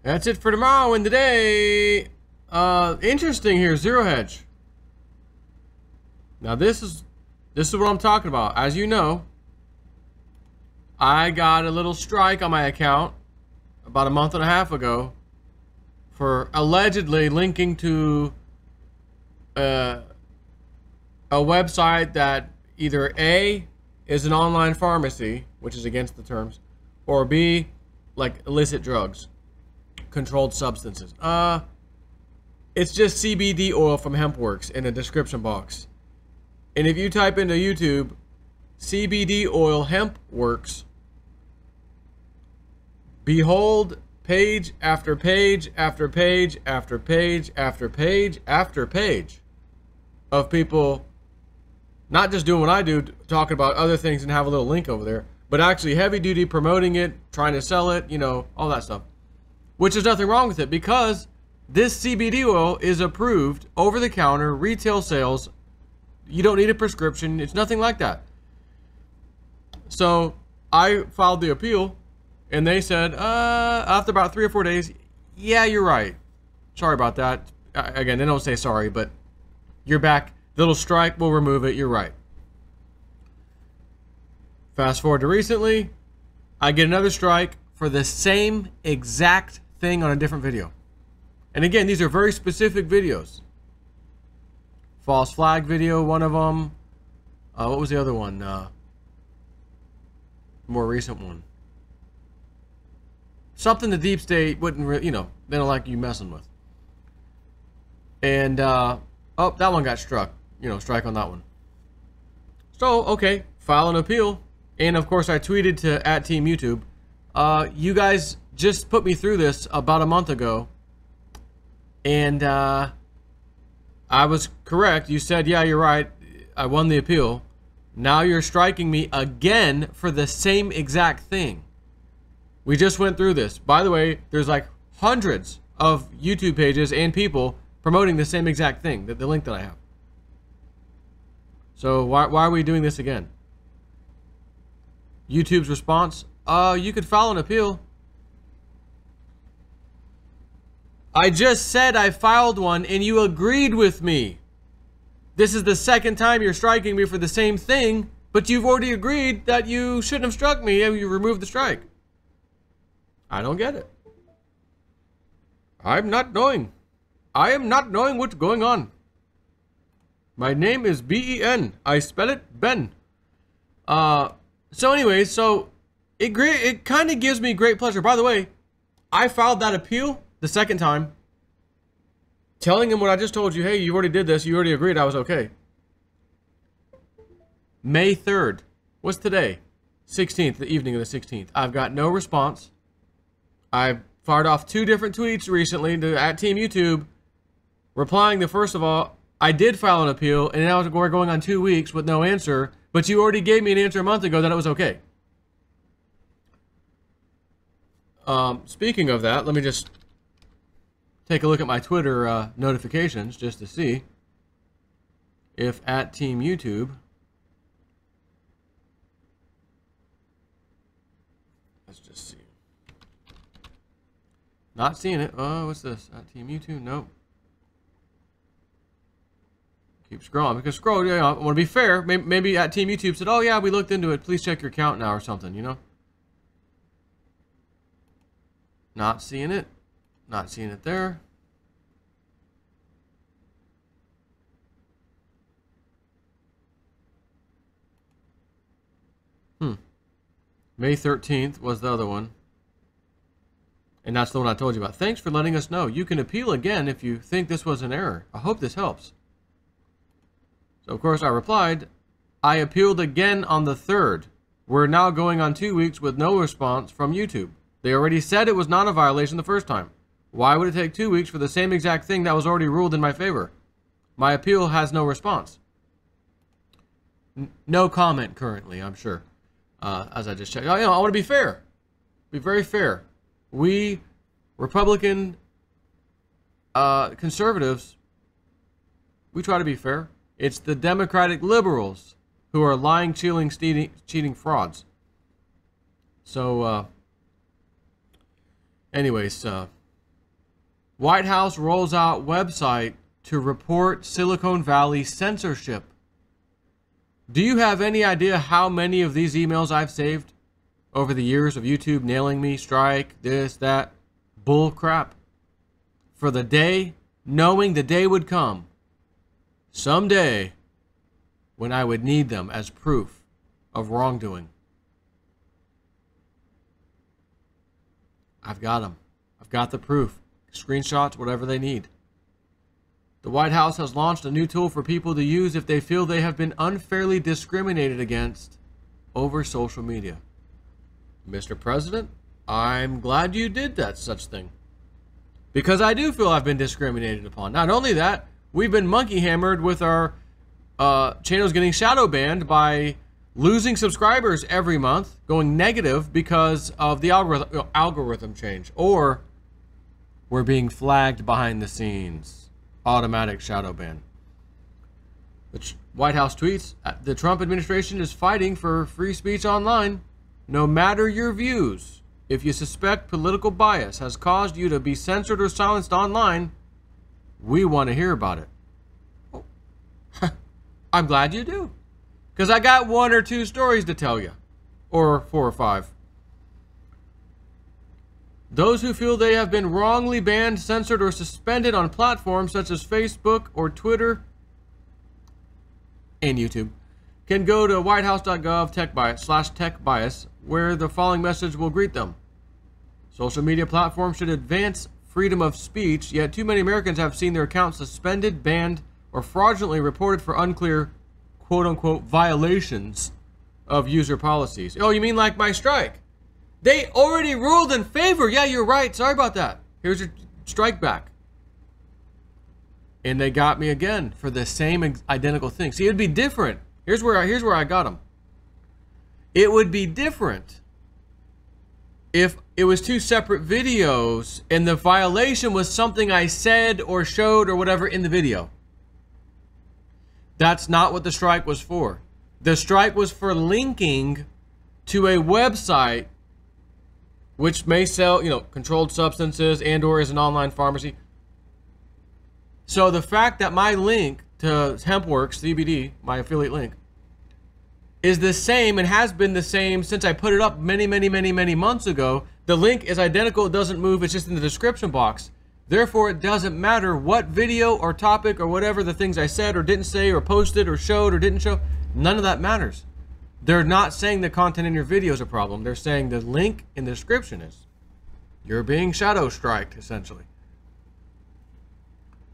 That's it for tomorrow and today. Interesting here, Zero Hedge. Now this is what I'm talking about. As you know, I got a little strike on my account about a month and a half ago for allegedly linking to a website that either A, is an online pharmacy, which is against the terms, or B, like illicit drugs, controlled substances. It's just CBD oil from HempWorks in a description box. And if you type into YouTube, CBD oil HempWorks, behold page after page after page after page after page after page of people not just doing what I do, talking about other things and have a little link over there, but actually heavy duty promoting it, trying to sell it, you know, all that stuff. Which is nothing wrong with it, because this CBD oil is approved over the counter, retail sales. You don't need a prescription. It's nothing like that. So I filed the appeal, and they said, after about 3 or 4 days, yeah, you're right. Sorry about that. Again, they don't say sorry, but you're back. Little strike, we'll remove it. You're right. Fast forward to recently, I get another strike for the same exact thing on a different video. And again, these are very specific videos. False flag video, one of them. What was the other one? More recent one. Something the deep state wouldn't really, you know, they don't like you messing with. And, oh, that one got struck. You know, strike on that one. So, okay, file an appeal. And of course, I tweeted to @TeamYouTube. You guys just put me through this about a month ago. And I was correct. You said, yeah, you're right. I won the appeal. Now you're striking me again for the same exact thing. We just went through this. By the way, there's like hundreds of YouTube pages and people promoting the same exact thing, the link that I have. So why are we doing this again? YouTube's response, you could file an appeal. I just said I filed one and you agreed with me. This is the second time you're striking me for the same thing, but you've already agreed that you shouldn't have struck me and you removed the strike. I don't get it. I'm not knowing. I am not knowing what's going on. My name is B-E-N. I spell it Ben. So anyways, so it kind of gives me great pleasure. By the way, I filed that appeal the second time, telling him what I just told you. Hey, you already did this. You already agreed I was okay. May 3rd. What's today? 16th, the evening of the 16th. I've got no response. I've fired off 2 different tweets recently to @TeamYouTube, replying to, first of all, I did file an appeal, and now we're going on 2 weeks with no answer, but you already gave me an answer a month ago that it was okay. Speaking of that, let me just take a look at my Twitter notifications just to see if @TeamYouTube, let's just see. Not seeing it. Oh, what's this? @TeamYouTube, nope. Keep scrolling, because scroll, you know, I want to be fair. Maybe @TeamYouTube said, oh yeah, we looked into it. Please check your account now or something, you know? Not seeing it. Not seeing it there. May 13th was the other one. And that's the one I told you about. Thanks for letting us know. You can appeal again if you think this was an error. I hope this helps. So, of course, I replied, I appealed again on the 3rd. We're now going on 2 weeks with no response from YouTube. They already said it was not a violation the first time. Why would it take 2 weeks for the same exact thing that was already ruled in my favor? My appeal has no response. No comment currently, I'm sure. As I just checked. You know, I want to be fair. Be very fair. We, Republican conservatives, we try to be fair. It's the Democratic liberals who are lying, cheating frauds. So, anyways, White House rolls out website to report Silicon Valley censorship. Do you have any idea how many of these emails I've saved over the years of YouTube nailing me, strike, this, that, bull crap? For the day, knowing the day would come, someday, when I would need them as proof of wrongdoing. I've got them. I've got the proof. Screenshots, whatever they need. The White House has launched a new tool for people to use if they feel they have been unfairly discriminated against over social media. Mr. President, I'm glad you did that such thing. Because I do feel I've been discriminated upon. Not only that, we've been monkey hammered with our channels getting shadow banned by losing subscribers every month, going negative because of the algorithm change. Or we're being flagged behind the scenes. Automatic shadow ban. The White House tweets, the Trump administration is fighting for free speech online. No matter your views, if you suspect political bias has caused you to be censored or silenced online, we want to hear about it. Oh. I'm glad you do. Because I got 1 or 2 stories to tell you. Or 4 or 5. Those who feel they have been wrongly banned, censored, or suspended on platforms such as Facebook or Twitter and YouTube can go to whitehouse.gov/techbias, where the following message will greet them. Social media platforms should advance freedom of speech, yet too many Americans have seen their accounts suspended, banned, or fraudulently reported for unclear quote-unquote violations of user policies. Oh, you mean like my strike? They already ruled in favor. Yeah, you're right. Sorry about that. Here's your strike back. And they got me again for the same identical thing. See, it would be different. Here's where I got them. It would be different if it was 2 separate videos and the violation was something I said or showed or whatever in the video. That's not what the strike was for. The strike was for linking to a website which may sell, controlled substances and or is an online pharmacy. So the fact that my link to HempWorks CBD, my affiliate link, is the same and has been the same since I put it up many months ago. The link is identical. It doesn't move. It's just in the description box. Therefore, it doesn't matter what video or topic or whatever the things I said or didn't say or posted or showed or didn't show. None of that matters. They're not saying the content in your video is a problem. They're saying the link in the description is. You're being shadow striked, essentially.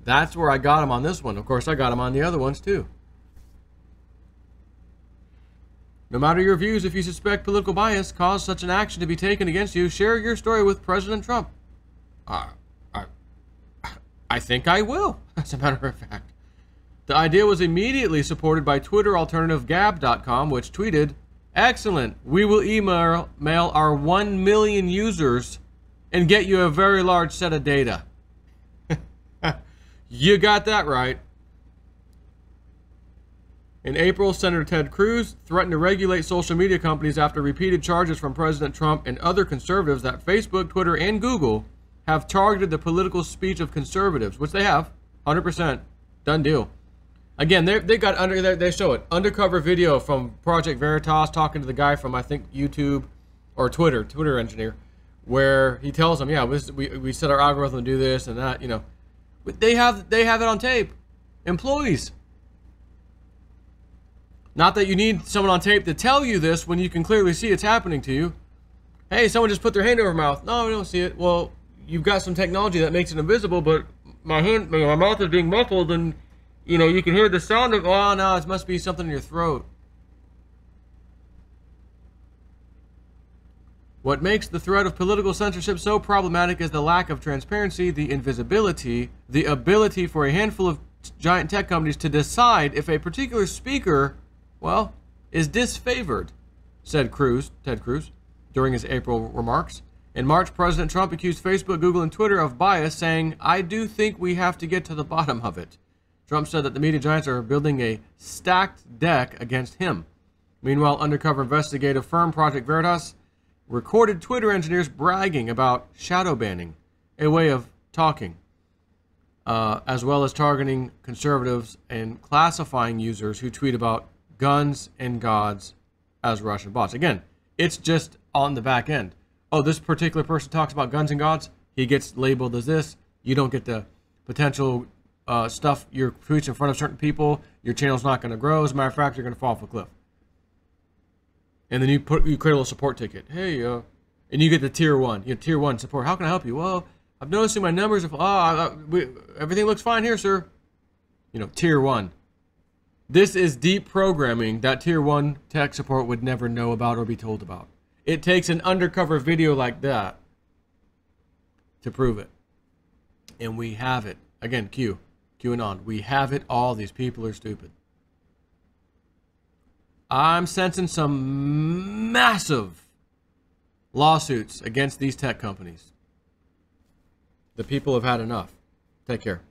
That's where I got them on this one. Of course, I got them on the other ones, too. No matter your views, if you suspect political bias caused such an action to be taken against you, share your story with President Trump. I think I will, as a matter of fact. The idea was immediately supported by Twitter alternative Gab.com, which tweeted, "Excellent, we will email our 1 million users and get you a very large set of data." You got that right. In April, Senator Ted Cruz threatened to regulate social media companies after repeated charges from President Trump and other conservatives that Facebook, Twitter, and Google have targeted the political speech of conservatives, which they have, 100%, done deal. Again, they show it, undercover video from Project Veritas talking to the guy from, I think, YouTube or Twitter engineer, where he tells them, yeah, we set our algorithm to do this and that, But they have it on tape. Employees. Not that you need someone on tape to tell you this when you can clearly see it's happening to you. Hey, someone just put their hand over their mouth. No, we don't see it. Well, you've got some technology that makes it invisible, but my mouth is being muffled, and you can hear the sound of. Oh no, it must be something in your throat. What makes the threat of political censorship so problematic is the lack of transparency, the invisibility, the ability for a handful of giant tech companies to decide if a particular speaker, is disfavored, said Ted Cruz, during his April remarks. In March, President Trump accused Facebook, Google, and Twitter of bias, saying, "I do think we have to get to the bottom of it." Trump said that the media giants are building a stacked deck against him. Meanwhile, undercover investigative firm Project Veritas recorded Twitter engineers bragging about shadow banning, a way of talking. as well as targeting conservatives and classifying users who tweet about guns and gods as Russian bots. Again, it's just on the back end. Oh, this particular person talks about guns and gods. He gets labeled as this. You don't get the potential stuff, your tweets in front of certain people. Your channel's not going to grow. As a matter of fact, you're going to fall off a cliff. And then you create a little support ticket. Hey, and you get the tier 1. You know, tier 1 support. How can I help you? Well, I'm noticing my numbers. Everything looks fine here, sir. You know, tier 1. This is deep programming that tier 1 tech support would never know about or be told about. It takes an undercover video like that to prove it. And we have it. Again, QAnon. We have it all. These people are stupid. I'm sensing some massive lawsuits against these tech companies. The people have had enough. Take care.